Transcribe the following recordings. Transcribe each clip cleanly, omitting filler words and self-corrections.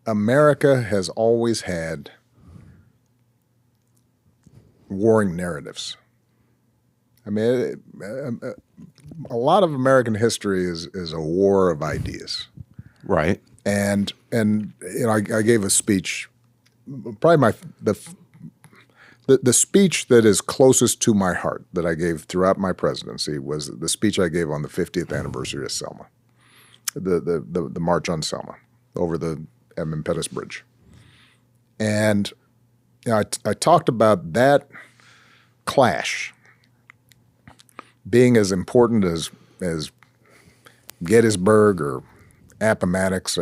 America has always had warring narratives. I mean, a lot of American history is a war of ideas. Right. And I gave a speech, probably the speech that is closest to my heart that I gave throughout my presidency was the speech I gave on the 50th anniversary of Selma, the March on Selma over the Edmund Pettus Bridge. And I talked about that clash being as important as Gettysburg or Appomattox.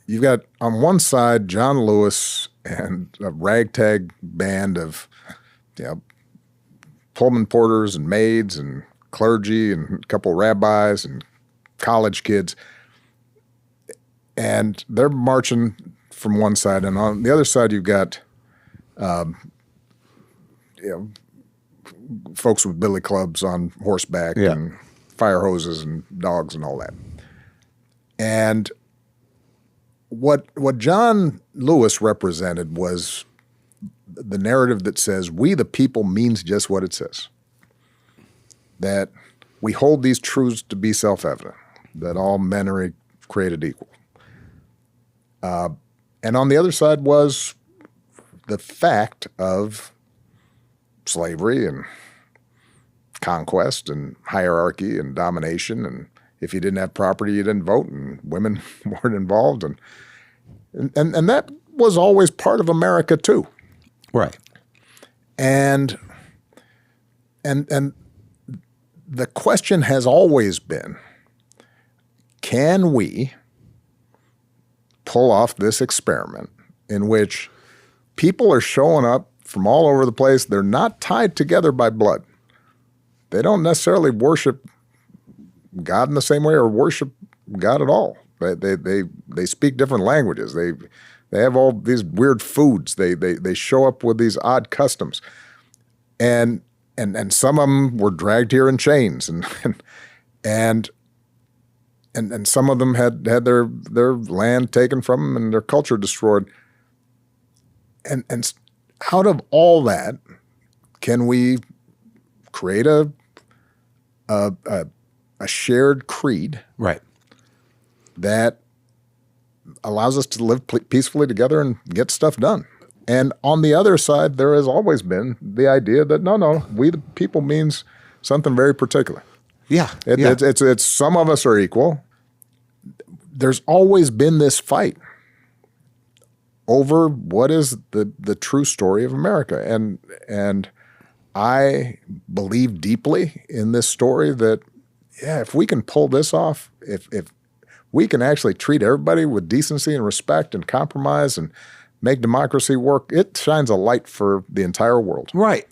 You've got on one side John Lewis and a ragtag band of Pullman porters and maids and clergy and a couple rabbis and college kids. And they're marching from one side, and on the other side you've got folks with billy clubs on horseback and fire hoses and dogs and all that. And what John Lewis represented was the narrative that says we the people means just what it says. That we hold these truths to be self-evident, that all men are created equal. And on the other side was the fact of slavery and conquest and hierarchy and domination. And if you didn't have property, you didn't vote, and women weren't involved. And that was always part of America too. Right. And the question has always been, can we pull off this experiment in which people are showing up from all over the place? They're not tied together by blood. They don't necessarily worship God in the same way or worship God at all. They speak different languages. They have all these weird foods. They show up with these odd customs, and some of them were dragged here in chains, and some of them had their land taken from them and their culture destroyed. And out of all that, can we create a shared creed, right, that allows us to live peacefully together and get stuff done? And on the other side, there has always been the idea that no, we the people means something very particular. Yeah, It's some of us are equal. There's always been this fight over what is the true story of America. And I believe deeply in this story that, if we can pull this off, if we can actually treat everybody with decency and respect and compromise and make democracy work, it shines a light for the entire world. Right.